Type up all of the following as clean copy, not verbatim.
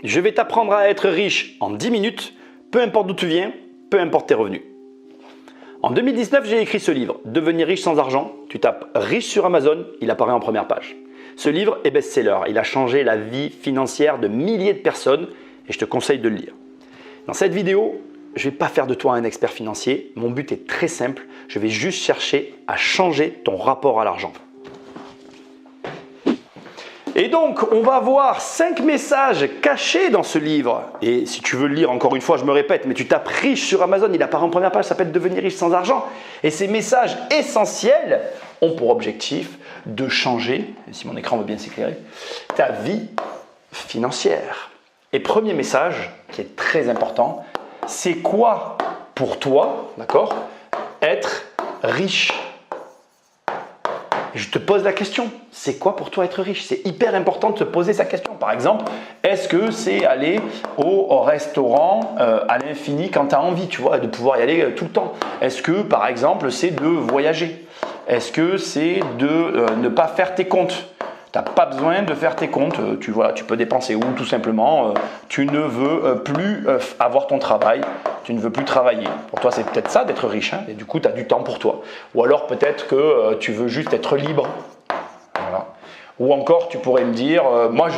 je vais t'apprendre à être riche en 10 minutes, peu importe d'où tu viens, peu importe tes revenus. En 2019, j'ai écrit ce livre, Devenir riche sans argent. Tu tapes riche sur Amazon, il apparaît en première page. Ce livre est best-seller, il a changé la vie financière de milliers de personnes et je te conseille de le lire. Dans cette vidéo, je ne vais pas faire de toi un expert financier, mon but est très simple, je vais juste chercher à changer ton rapport à l'argent. Et donc, on va voir 5 messages cachés dans ce livre. Et si tu veux le lire, encore une fois, je me répète, mais tu tapes riche sur Amazon, il apparaît en première page, ça s'appelle Devenir riche sans argent. Et ces messages essentiels ont pour objectif de changer, si mon écran veut bien s'éclairer, ta vie financière. Et premier message, qui est très important, c'est quoi pour toi, d'accord, être riche ? Je te pose la question, c'est quoi pour toi être riche? C'est hyper important de se poser sa question. Par exemple, est-ce que c'est aller au restaurant à l'infini quand tu as envie, tu vois, de pouvoir y aller tout le temps? Est-ce que, par exemple, c'est de voyager? Est-ce que c'est de ne pas faire tes comptes? Tu n'as pas besoin de faire tes comptes, tu peux dépenser ou tout simplement, tu ne veux plus avoir ton travail, tu ne veux plus travailler. Pour toi, c'est peut-être ça d'être riche, hein, et du coup, tu as du temps pour toi. Ou alors peut-être que tu veux juste être libre. Voilà. Ou encore, tu pourrais me dire, moi,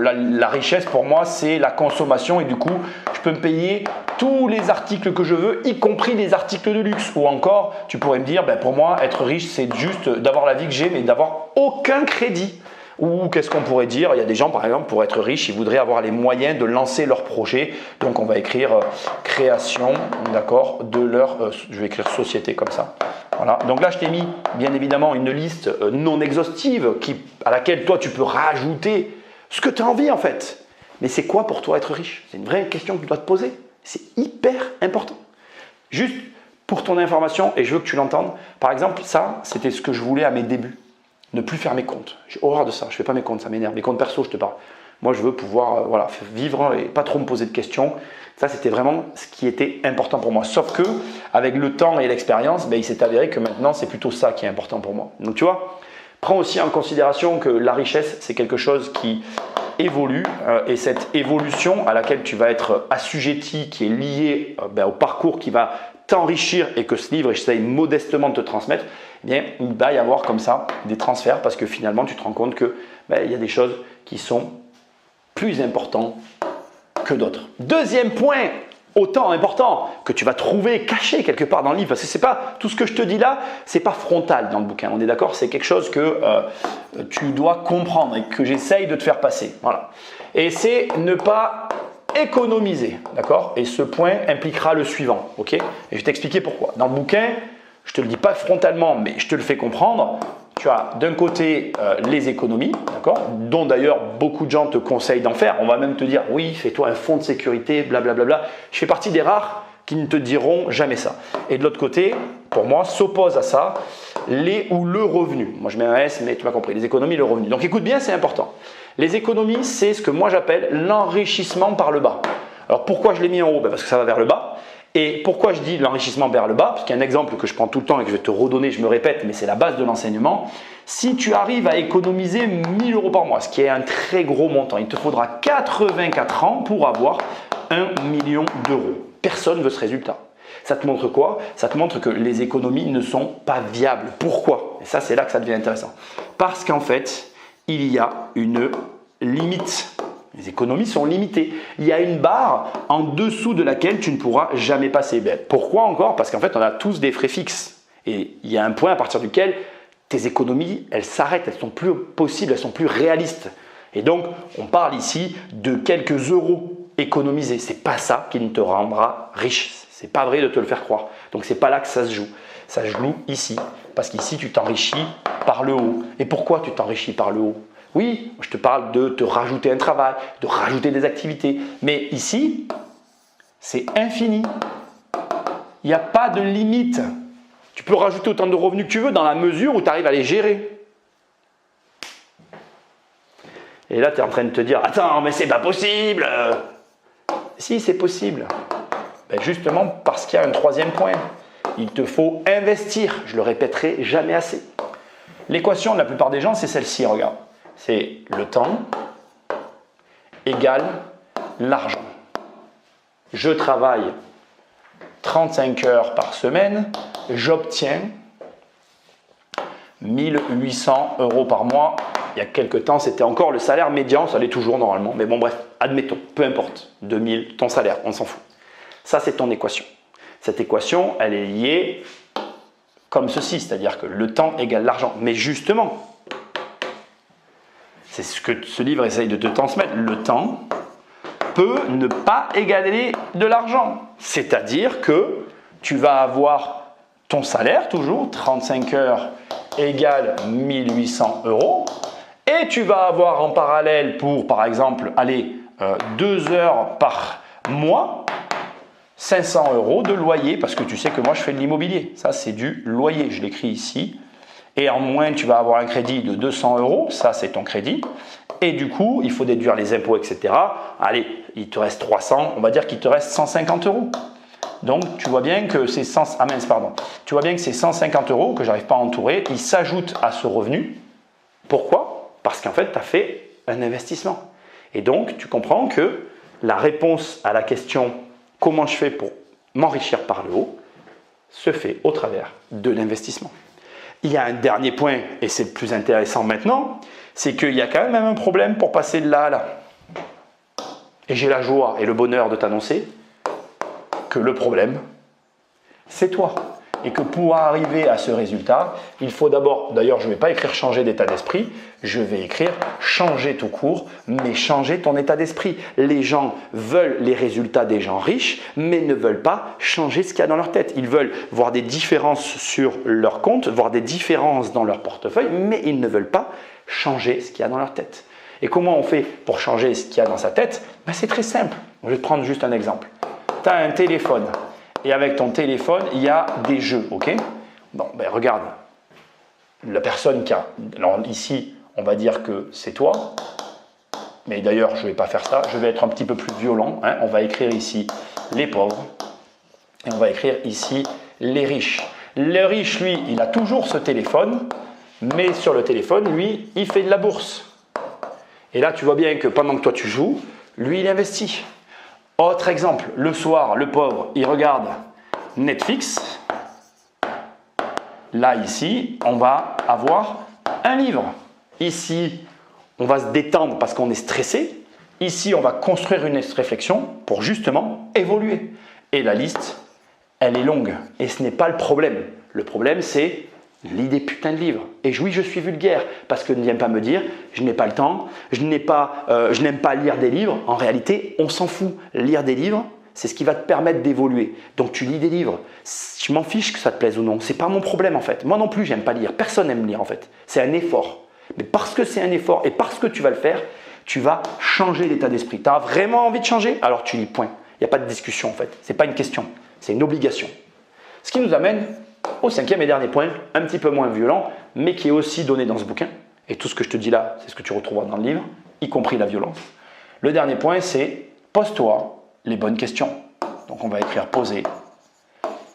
la richesse pour moi, c'est la consommation et du coup, je peux me payer tous les articles que je veux, y compris les articles de luxe. Ou encore, tu pourrais me dire, pour moi, être riche, c'est juste d'avoir la vie que j'ai, mais d'avoir aucun crédit. Ou qu'est-ce qu'on pourrait dire? Il y a des gens, par exemple, pour être riches, ils voudraient avoir les moyens de lancer leur projet. Donc, on va écrire création, d'accord, de leur, je vais écrire société comme ça. Voilà. Donc là, je t'ai mis, bien évidemment, une liste non exhaustive à laquelle toi, tu peux rajouter ce que tu as envie, en fait. Mais c'est quoi pour toi être riche? C'est une vraie question que tu dois te poser. C'est hyper important. Juste pour ton information, et je veux que tu l'entendes, par exemple, ça, c'était ce que je voulais à mes débuts. Ne plus faire mes comptes. J'ai horreur de ça. Je ne fais pas mes comptes, ça m'énerve. Mes comptes perso, je te parle. Moi, je veux pouvoir vivre et pas trop me poser de questions. Ça, c'était vraiment ce qui était important pour moi. Sauf que, avec le temps et l'expérience, il s'est avéré que maintenant, c'est plutôt ça qui est important pour moi. Donc, tu vois, prends aussi en considération que la richesse, c'est quelque chose qui évolue et cette évolution à laquelle tu vas être assujetti, qui est liée au parcours qui va t'enrichir et que ce livre, j'essaye modestement de te transmettre, il va y avoir comme ça des transferts parce que finalement, tu te rends compte que il y a des choses qui sont plus importantes que d'autres. Deuxième point, autant important, que tu vas trouver caché quelque part dans le livre, parce que c'est pas tout ce que je te dis là, c'est pas frontal dans le bouquin, on est d'accord? C'est quelque chose que tu dois comprendre et que j'essaye de te faire passer. Voilà. Et c'est ne pas économiser, d'accord? Et ce point impliquera le suivant, ok? Et je vais t'expliquer pourquoi. Dans le bouquin, je ne te le dis pas frontalement, mais je te le fais comprendre. Tu as d'un côté les économies, d'accord, dont d'ailleurs beaucoup de gens te conseillent d'en faire. On va même te dire, oui, fais-toi un fonds de sécurité, blablabla. Je fais partie des rares qui ne te diront jamais ça. Et de l'autre côté, pour moi, s'oppose à ça le revenu. Moi, je mets un S, mais tu m'as compris, les économies, le revenu. Donc écoute bien, c'est important. Les économies, c'est ce que moi j'appelle l'enrichissement par le bas. Alors pourquoi je l'ai mis en haut? Parce que ça va vers le bas. Et pourquoi je dis l'enrichissement vers le bas? Parce qu'il y a un exemple que je prends tout le temps et que je vais te redonner, je me répète, mais c'est la base de l'enseignement. Si tu arrives à économiser 1 000 € par mois, ce qui est un très gros montant, il te faudra 84 ans pour avoir 1 million d'euros. Personne ne veut ce résultat. Ça te montre quoi? Ça te montre que les économies ne sont pas viables. Pourquoi? Et ça, c'est là que ça devient intéressant. Parce qu'en fait, il y a une limite. Les économies sont limitées. Il y a une barre en dessous de laquelle tu ne pourras jamais passer. Pourquoi encore? Parce qu'en fait, on a tous des frais fixes. Et il y a un point à partir duquel tes économies, elles s'arrêtent, elles ne sont plus possibles, elles sont plus réalistes. Et donc, on parle ici de quelques euros économisés. Ce n'est pas ça qui ne te rendra riche. Ce n'est pas vrai de te le faire croire. Donc, ce n'est pas là que ça se joue. Ça se joue ici. Parce qu'ici, tu t'enrichis par le haut. Et pourquoi tu t'enrichis par le haut? Oui, je te parle de te rajouter un travail, de rajouter des activités. Mais ici, c'est infini. Il n'y a pas de limite. Tu peux rajouter autant de revenus que tu veux dans la mesure où tu arrives à les gérer. Et là, tu es en train de te dire, attends, mais c'est pas possible. Si, c'est possible. Justement parce qu'il y a un troisième point. Il te faut investir. Je le répéterai jamais assez. L'équation de la plupart des gens, c'est celle-ci, regarde. C'est le temps égale l'argent. Je travaille 35 heures par semaine, j'obtiens 1800 € par mois. Il y a quelques temps, c'était encore le salaire médian, ça l'est toujours normalement. Mais bon, bref, admettons, peu importe, 2000, ton salaire, on s'en fout. Ça, c'est ton équation. Cette équation, elle est liée comme ceci, c'est-à-dire que le temps égale l'argent. Mais justement, c'est ce que ce livre essaye de te transmettre. Le temps peut ne pas égaler de l'argent. C'est-à-dire que tu vas avoir ton salaire, toujours, 35 heures égale 1800 €. Et tu vas avoir en parallèle pour, par exemple, allez, 2 heures par mois, 500 € de loyer, parce que tu sais que moi je fais de l'immobilier. Ça, c'est du loyer, je l'écris ici. Et en moins, tu vas avoir un crédit de 200 €, ça c'est ton crédit. Et du coup, il faut déduire les impôts, etc. Allez, il te reste 300, on va dire qu'il te reste 150 €. Donc, tu vois bien que c'est Tu vois bien que ces 150 € que j'arrive pas à entourer, ils s'ajoutent à ce revenu. Pourquoi? Parce qu'en fait, tu as fait un investissement. Et donc, tu comprends que la réponse à la question « Comment je fais pour m'enrichir par le haut ?» se fait au travers de l'investissement. Il y a un dernier point, et c'est le plus intéressant maintenant, c'est qu'il y a quand même un problème pour passer de là à là. Et j'ai la joie et le bonheur de t'annoncer que le problème, c'est toi. Et que pour arriver à ce résultat, il faut d'abord, d'ailleurs je ne vais pas écrire changer d'état d'esprit, je vais écrire changer tout court, mais changer ton état d'esprit. Les gens veulent les résultats des gens riches, mais ne veulent pas changer ce qu'il y a dans leur tête. Ils veulent voir des différences sur leur compte, voir des différences dans leur portefeuille, mais ils ne veulent pas changer ce qu'il y a dans leur tête. Et comment on fait pour changer ce qu'il y a dans sa tête? Ben, c'est très simple. Je vais te prendre juste un exemple. Tu as un téléphone. Et avec ton téléphone, il y a des jeux, ok? Bon, ben regarde, la personne qui a... Alors ici, on va dire que c'est toi. Mais d'ailleurs, je ne vais pas faire ça. Je vais être un petit peu plus violent. Hein. On va écrire ici les pauvres. Et on va écrire ici les riches. Le riche, lui, il a toujours ce téléphone. Mais sur le téléphone, lui, il fait de la bourse. Et là, tu vois bien que pendant que toi, tu joues, lui, il investit. Autre exemple, le soir, le pauvre, il regarde Netflix. Là, ici, on va avoir un livre. Ici, on va se détendre parce qu'on est stressé. Ici, on va construire une réflexion pour justement évoluer. Et la liste, elle est longue. Et ce n'est pas le problème. Le problème, c'est lis des putains de livres. Et oui, je suis vulgaire parce que ne viens pas me dire je n'ai pas le temps, je n'aime pas lire des livres. En réalité, on s'en fout. Lire des livres, c'est ce qui va te permettre d'évoluer. Donc tu lis des livres. Je m'en fiche que ça te plaise ou non. C'est pas mon problème en fait. Moi non plus, j'aime pas lire. Personne n'aime lire en fait. C'est un effort. Mais parce que c'est un effort et parce que tu vas le faire, tu vas changer l'état d'esprit. Tu as vraiment envie de changer? Alors tu lis, point. Il n'y a pas de discussion en fait. C'est pas une question, c'est une obligation. Ce qui nous amène au cinquième et dernier point, un petit peu moins violent, mais qui est aussi donné dans ce bouquin. Et tout ce que je te dis là, c'est ce que tu retrouveras dans le livre, y compris la violence. Le dernier point, c'est pose-toi les bonnes questions. Donc on va écrire poser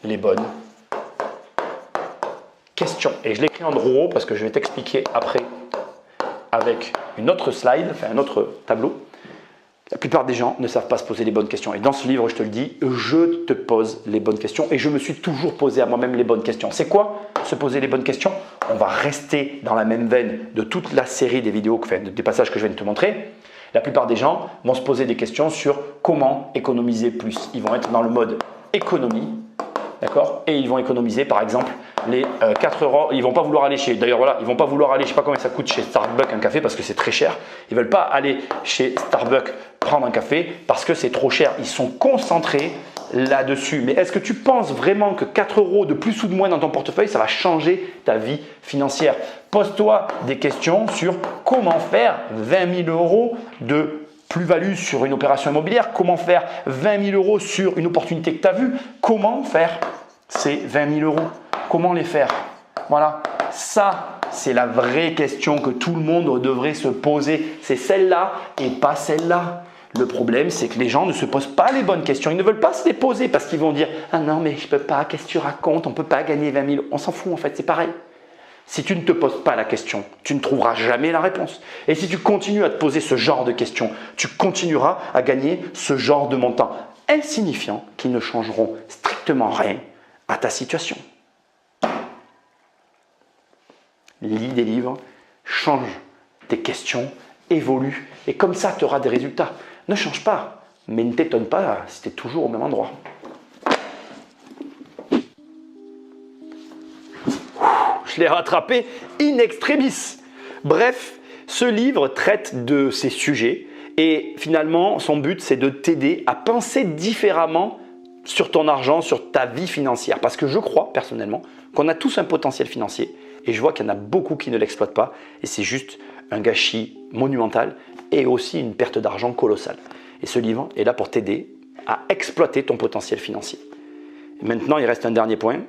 les bonnes questions. Et je l'écris en gros parce que je vais t'expliquer après avec une autre slide, enfin un autre tableau. La plupart des gens ne savent pas se poser les bonnes questions. Et dans ce livre, je te le dis, je te pose les bonnes questions. Et je me suis toujours posé à moi-même les bonnes questions. C'est quoi se poser les bonnes questions? On va rester dans la même veine de toute la série des vidéos, des passages que je viens de te montrer. La plupart des gens vont se poser des questions sur comment économiser plus. Ils vont être dans le mode économie, d'accord? Et ils vont économiser par exemple les 4 €. Ils vont pas vouloir aller chez, d'ailleurs voilà, ils vont pas vouloir aller, je sais pas combien ça coûte chez Starbucks un café parce que c'est très cher. Ils veulent pas aller chez Starbucks prendre un café parce que c'est trop cher. Ils sont concentrés là-dessus. Mais est-ce que tu penses vraiment que 4 € de plus ou de moins dans ton portefeuille, ça va changer ta vie financière? Pose-toi des questions sur comment faire 20 000 € de plus-value sur une opération immobilière, comment faire 20 000 € sur une opportunité que tu as vue, comment faire ces 20 000 €, comment les faire. Voilà, ça c'est la vraie question que tout le monde devrait se poser. C'est celle-là et pas celle-là. Le problème, c'est que les gens ne se posent pas les bonnes questions. Ils ne veulent pas se les poser parce qu'ils vont dire « Ah non, mais je ne peux pas, qu'est-ce que tu racontes? On ne peut pas gagner 20 000 €. » On s'en fout en fait, c'est pareil. Si tu ne te poses pas la question, tu ne trouveras jamais la réponse. Et si tu continues à te poser ce genre de questions, tu continueras à gagner ce genre de montant, insignifiant, qui ne changeront strictement rien à ta situation. Lis des livres, change tes questions, évolue, et comme ça, tu auras des résultats. Ne change pas, mais ne t'étonne pas si tu es toujours au même endroit. Je l'ai rattrapé in extremis. Bref, ce livre traite de ces sujets et finalement, son but, c'est de t'aider à penser différemment sur ton argent, sur ta vie financière. Parce que je crois personnellement qu'on a tous un potentiel financier et je vois qu'il y en a beaucoup qui ne l'exploitent pas et c'est juste un gâchis monumental et aussi une perte d'argent colossale. Et ce livre est là pour t'aider à exploiter ton potentiel financier. Et maintenant, il reste un dernier point.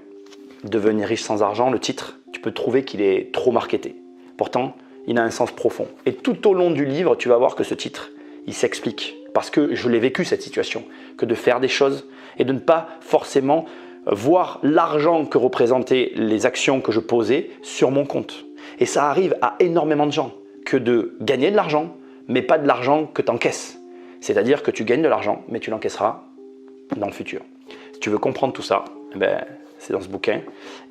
Devenir riche sans argent, le titre, tu peux trouver qu'il est trop marketé. Pourtant, il a un sens profond. Et tout au long du livre, tu vas voir que ce titre, il s'explique. Parce que je l'ai vécu cette situation, que de faire des choses et de ne pas forcément voir l'argent que représentaient les actions que je posais sur mon compte. Et ça arrive à énormément de gens, que de gagner de l'argent, mais pas de l'argent que tu encaisses. C'est-à-dire que tu gagnes de l'argent, mais tu l'encaisseras dans le futur. Si tu veux comprendre tout ça, c'est dans ce bouquin.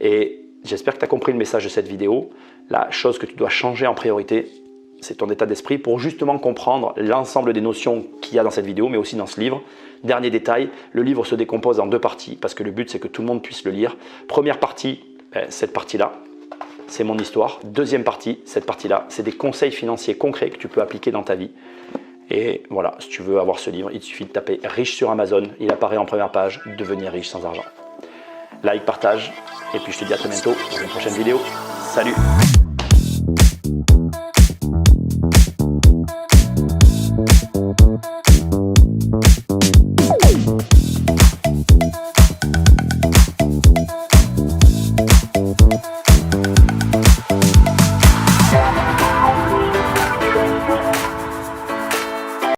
Et j'espère que tu as compris le message de cette vidéo. La chose que tu dois changer en priorité, c'est ton état d'esprit pour justement comprendre l'ensemble des notions qu'il y a dans cette vidéo, mais aussi dans ce livre. Dernier détail, le livre se décompose en 2 parties parce que le but, c'est que tout le monde puisse le lire. Première partie, cette partie-là, c'est mon histoire. Deuxième partie, cette partie-là, c'est des conseils financiers concrets que tu peux appliquer dans ta vie. Et voilà, si tu veux avoir ce livre, il te suffit de taper « riche » sur Amazon. Il apparaît en première page, « Devenir riche sans argent ». Like, partage, et puis je te dis à très bientôt dans une prochaine vidéo. Salut!